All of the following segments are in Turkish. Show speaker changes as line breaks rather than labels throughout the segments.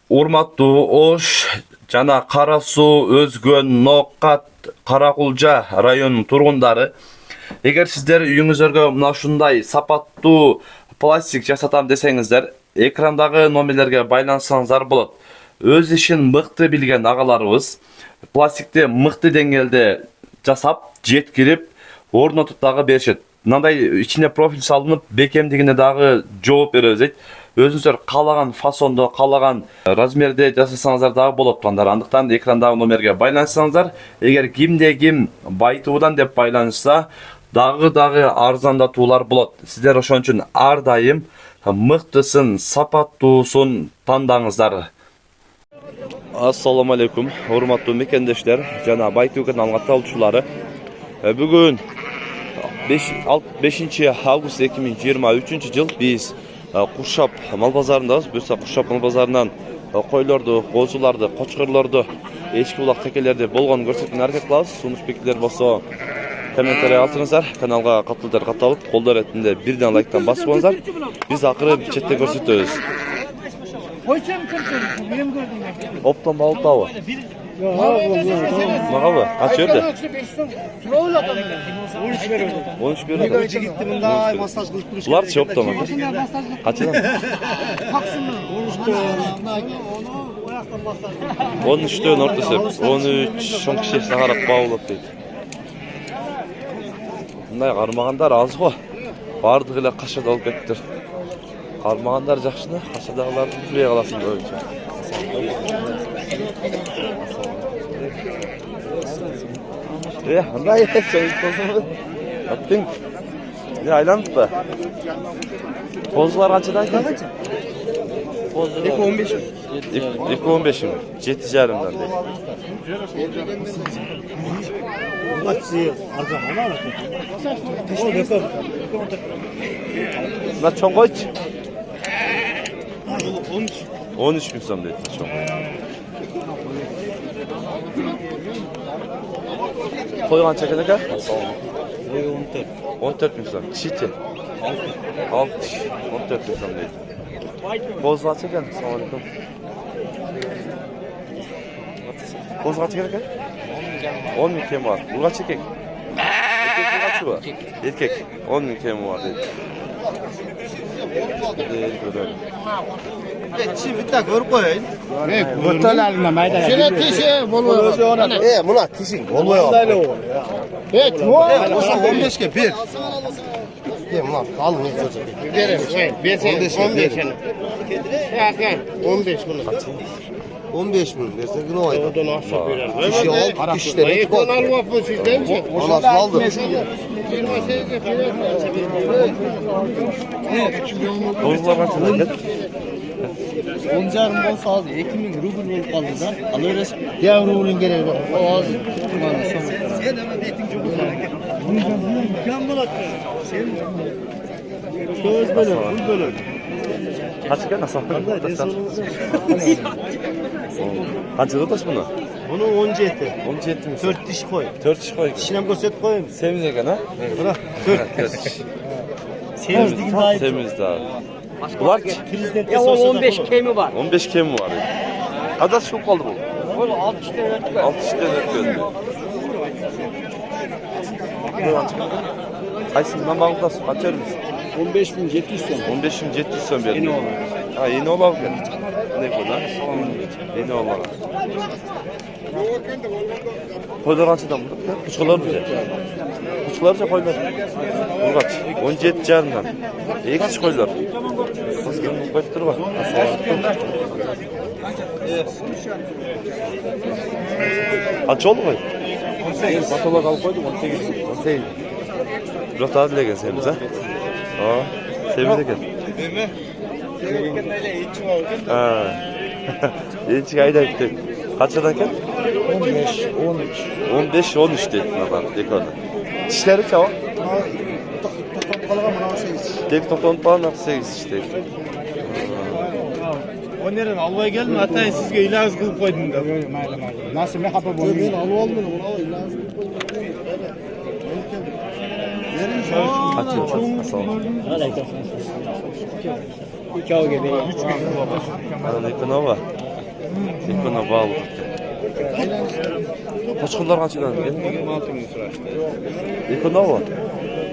Урматтуу Ош жана Кара Суу, Өзгөн, Ноокат, Каракулжа районунун тургундары, эгер сиздер үйүңүзөргө мына ушундай сапаттуу пластик жасатам десеңиздер, экрандагы номерлерге байлансаңыздар болот. Өз ишин мыкты билген агаларыбыз пластикти мыкты деңгээлде жасап, жеткирип, орнотуп дагы беришет. Мындай ичине профиль салынып, бекемдигине дагы жооп беребиз дейт. Өзүңүздөр каалаган фасондо, каалаган размерде жасасаңыздар дагы болот тургандар. Андыктан экрандагы номерге байланышсаңыздар, эгер кимде ким Байтуудан деп байланышса, дагы арзандатуулар болот. Сиздер ошон үчүн ар дайым мыктысын, сапаттуусун тандаңыздар. Ассаламу алейкум, урматтуу мекендештер жана Байтуу каналынын катталуучулары. Бүгүн 5 август 2023 жыл биз Куршап мал базарындабыз. Буюрса Куршап мал базарынан койлорду, козуларды, кочкорлорду, эчки булак текелерди болгон көрсөтүүнү аракет кылабыз. Сунуш пикирлер болсо комментарий калтырыңыздар. Каналга каттылдар катталып, колдор этинде бирден лайктан басып коюңуздар. Биз акыры четте көрсөтөбүз. Оптон балыктабы? Магабы? Качы берди? 13 берди.
Жигитти мындай массаж кылып туруш.
Буларчы оптомо? Качыдан? 13'төн ортосеп, 13 шоң кишесине карап баулап дейт. Мындай кармагандар аз го. Бардыгы эле кашада болуп кеттир. Кармагандар жакшыны, кашадагыларды билбей каласың көбүнчө. Мындай чоңуп аттың. Айланып ба? Козулар канчадан экен?
2.15.
2.15 mi? 7,5'dan deydi. Bunlar çoğun koyç? 13 bin son deydi. Koygan çeken eka? 14 bin son. Çiğti? 14 bin son deydi. Bozlar çeken, sağ olun. Bozlar çeken eka? 10 bin kemi var. Bulga çekek. Erkek kaçı var? Erkek. 10 bin kemi var deydi.
Çi bitta ko'rib qo'ying.
O'rtalaringda mayda.
Shuna tishi bo'lmayapti. Buna tishing bo'lmayapti. O'sha 15 ga ber. Buna qalin qo'ycha. Beraman. 15 ga ber. 15 buni. 15 bin verse gün oydu.
Oradan aşağı verir.
Kişi ol, kişiler et kol.
Ekonomi var bu sizden mi?
Anasını aldı.
28'e verir.
Bozlar kaçadan deydi?
10,5 bolsa aldı. 2000 rubl bolup kaldı da. Alırız. Ya rublun gereği var. O az turganı son. Sen hemen etinci bulun. Söz böyle, bul böyle.
Kaç eken nasıl? Kaçıda taş bunu?
Bunu 17.
17 mi?
4 diş koy.
4 iş koy.
Dişine gösterip koyayım.
Semiz eken ha?
Bırak.
4 iş.
Semizliğin daha iyi.
Semiz daha. Bular ki?
Ya 15 kemi var.
15 kemi var. Kaç çok kaldı bu?
6 tane
6 işte ötüyor. Kaysından bağlıktasın? Kaç verir misin?
15.700 son.
15.700 son bir.
Yeni olan.
Ha yeni olan mı? Ne bu lan? Yeni olan. Koylar açıdan burada. Kuçkalar bize. Kuçkalarca koylar. Bu kaç? 17 canından. İyi kaç koylar? Kızgın koydur bak. Kaç oldu koy? 18. Batolak alıp koydum 18. 18. Biraz daha dile gelseniz ha? Aa, sevdi gel. Ha. İlçi ayda bitti. Kaç yıldan
15, 13.
15-13 dedi adam dekorda. Dişleri çava? Tek toplanıp falan 8 işte.
O nereden almaya geldim hatta sizge ilaç kılıp koydum da.
Nasıl ne kapı boyu?
Ben alı almadım ona ilaç kılıp koydum.
Kaç yıl? Sağ olun.
Ciao gibi.
Arada ne var? Ekona bağlı. Qo'chqorlar qanchadan?
26 ming so'rashdi.
Ekona o.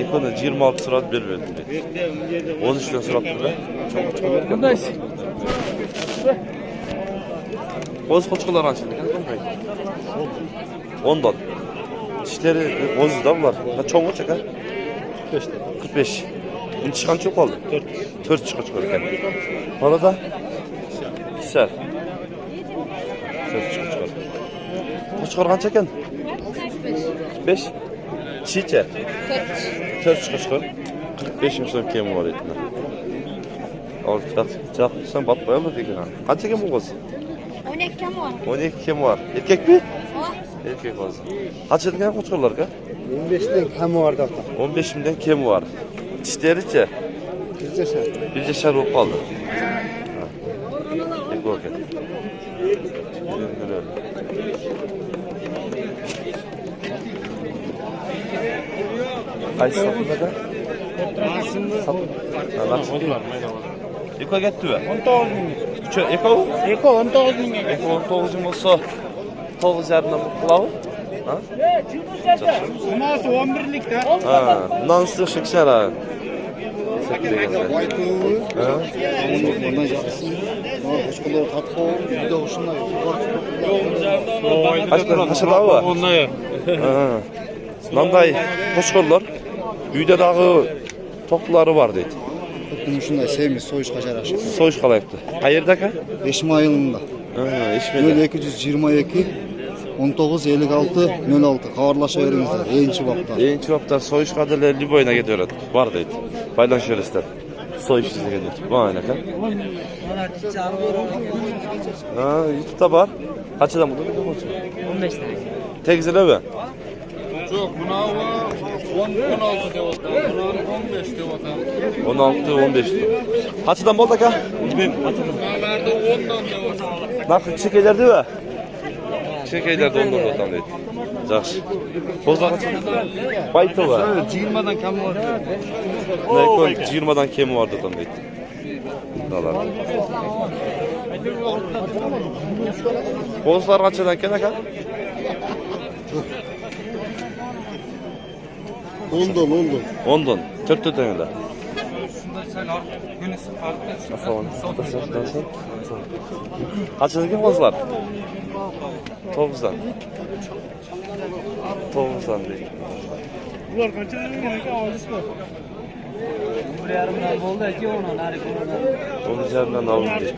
Ekona 26 so'rab berdi. 13 dan so'rab turdi. Qanday? O'z qo'chqorlar qanchadan? 10 dan. İşleri o'zida bular. Cho'ng o'ch aka?
45.
45. Bunun chiqqan cho'q qoldi. 4 chiqib chiqar ekan. Qolada? Kisar. 4 chiqib chiqar. Qo'chqor qancha ekan? 45. Chicha. 4 chiqib chiqar. 45 ming so'm kemi bor edi. Al chaq sen batmaymi degan. Qancha ekan bu qo'z?
12 kam var.
12 kemi bor. Erkakmi? Erkak qo'z. Qanchadan ekan qo'chqorlarga?
15 dan kami var da.
15 mingdan kemi bor. Tishlaricha bir yaşar o kaldı. Eko eket. Qaysi sapında da? Sapında. Eko getdi mi?
19 ming.
Eko?
Eko 19 ming.
Eko 19 ming olsa 9 yarımdan kılavu? Ha?
Bunasi 11 da.
Ha, bundan ıslıq şekşer ha.
Ondan жақсы. Qo'shqorlar tatqo, juda o'shunday.
Kaçada var? Nanday qo'chqorlar uyda dağı toqlari var deydi.
Xuddi shunday semiz so'yishqa jarashib.
So'yish qalayapti. Qayerda aka?
Eshmayilda.
Ha, Eshmeda.
0222 19 56 06 xabarlashaveringizlar. Eng vaqtda.
Eng vaqtda so'yish qadrlari Liboynaga beradi. Var deydi. Paylaşırızlar. So'yish sizga deydi. Bo'yna aka. Ha, YouTube'da var. Qanchadan bo'ldi?
15 tane.
Tegizilami?
Yo'q, bunavi 16 deyapti. Bunavi 15 deyapti.
16 15. Qanchadan bo'ldi aka?
Bunalarda 10 dan deyapti.
Narxi chekaylarda mi? Chekaylarda 10 dan deydi. Yaxshi. Qo'zlar baytı var.
20 dan kam var.
Nekon 20 dan kemi var dedim deydi. Dalar. Qo'zlar qanchadan ekan aka?
10 dan
10 dan. 4 tangda. Qanchadan ekan qo'zlar? 9 dan. 9 dan deydi.
Bular qanchadan ekan olishdi?
1,5 dan bo'ldi, 2 o'rnan, nari ko'radi.
10 yarımdan alın deydi.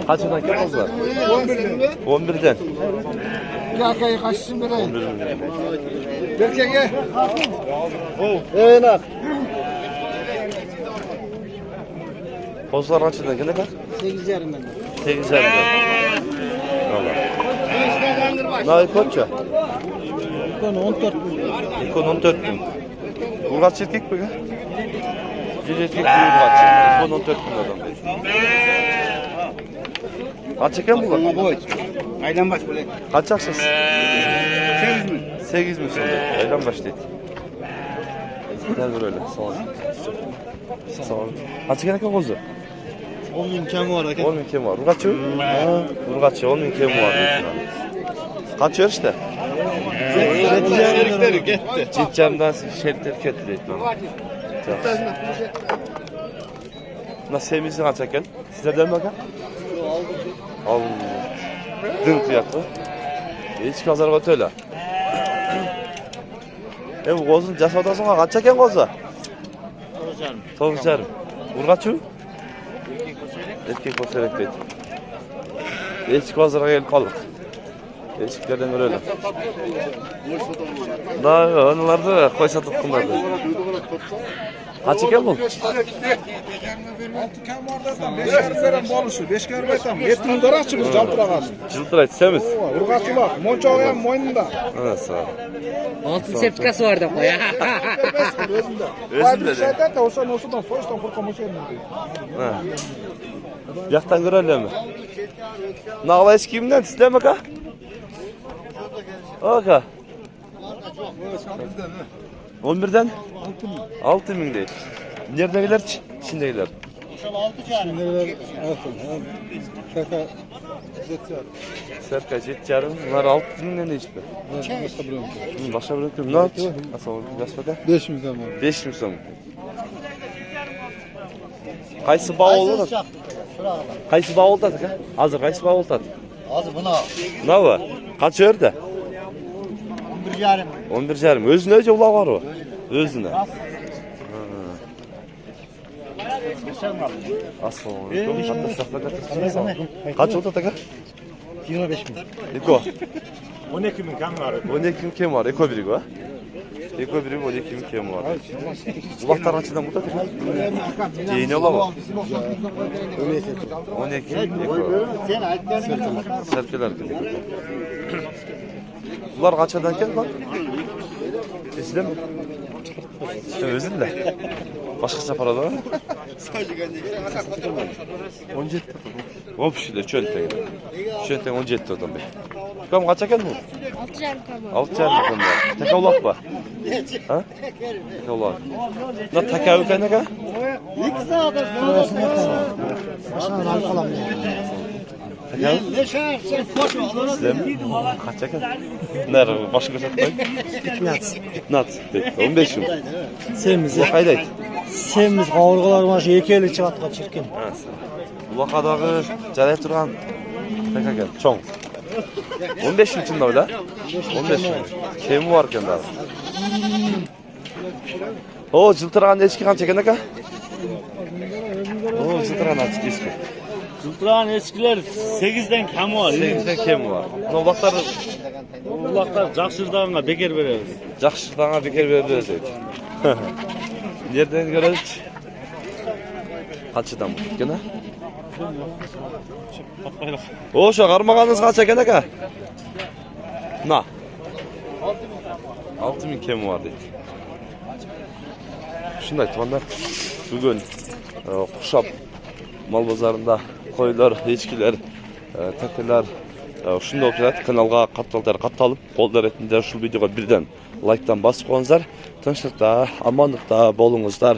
Kaçından ekan qo'zlar? 11'den.
Kakayı kaçsın bereyim.
11'den.
Berkege. Enak.
Qo'zlar qanchadan ekan aka?
8 yarımdan.
8 yarımdan. Allah. Nay ko'cha?
Kon 14 bin.
Ekon 14 bin. Urg'achi erkak mi? Bir erkak bir urg'achi. Ekon 14 bin adam. Qancha ekan bu?
Aylanbaş böyle.
Qancha aqchasi? 8 bin so'm. Aylanbash deydi. Gel böyle. Sağ ol. Sağ ol. Qancha ekan qo'zi?
10 bin kemi var aka.
10 bin kemi var. Urg'achi? Ha, urg'achi 10 bin kemi var deydi. Qancha berishdi?
Şerikleri gitti.
Cicamdan şeritler ketdi deydi. Nasıl sevmeysin qancha ekan? Sizlardan mı aka? Al. Dın fiyatı. Hiç pazarga öteli. Bu qo'zini jasodasiga qancha ekan qo'zi? 9,5. Urg'achi? Erkek ko'sarak deydi. Echki pazarga kelib qoldik. Echkilardan ko'raylik. Onlarda qo'y sotib qilmadi. Qancha ekan bu?
6 kam var da 5 veren boluşu 5 görmeytem. Yetim daraçımız jaltıragan.
Жылтырай түсеміз.
Urgaçılak, monçoğı hem moynunda.
Ana sağ ol.
Altın sertifikası var da koy.
Özünde.
Özünde de.
Şeyden de olsan olsudan soyuştan kurkamış elinde.
Ha. Yaktan görelim mi? Nağla eskimden sizde mi ka? Oka. 11'den? 6 bin değil. Neredekiler? İçindekiler. Serka jet yarım. Bunlar 6 binden ne işte? Başka bırakıyorum. Ne yaptı? Nasıl oldu? Gaspaka?
5 milyon var.
5 bin son. Kaysı bağ oldu da? Kaysı bağ oldu da? Hazır kaysı bağ oldu da?
Az buna.
Ne var? Kaç örde?
11 yarım.
11 yarım. Özüne öce ula var o. Özüne. Asıl oldu. Kaç oldu da?
25 bin.
Eko.
12 bin kan var.
12 bin kim var? Eko biri var. Eko biri 12 bin kim var? Ulaklar açıdan bu da değil. Ceyni ola var. 12 bin Eko.
Sen ayetlerini
Serkeler gibi. Bunlar kaçadan gel lan? Sizde mi? Özünde. Başka paralar var mı? 17. Hop şöyle çölte. Çölte 17 adam be. Kam kaça geldin mi?
6 yarım tamam.
6 yarım adam var. Tek avlak var. Ha? Tek avlak. Ne takavuk ne ka?
İki saattir
Sizde mi? Kaça geldin? Nerede? Başka satmayın? Nat. 15 yıl.
Semiz.
Bu kaydaydı.
Semiz kavurgalar var. 2 eli çıkartma çirkin.
Ulaqadağı jarayıp turgan taka gel. Çoğ. 15 bin tunda öyle. 15 bin. Kemi var ekan da. O жылтыраған eski qancha ekan aka? O жылтыраған eski.
Sultan eskiler 8'den kamı var.
8'den kemi var. Mına ulaqlar
Ulaklar Jakşırdağına bekar veririz.
Jakşırdağına bekar beriberiz deydi. Nereden göreriz? Qanchadan bu ekan ha? O şu qarmağanız qancha ekan aka? Na. 6000 kemi var deydi. Şunday tuğanlar bugün Quşap mal bozarında koylar, echkiler, tekeler şunday oturadi. Kanalga qattalib, qo'llar etinde şu videoga birden like'tan basıp qo'yingizlar. Tinchlikda, amonlikda bo'lingizlar.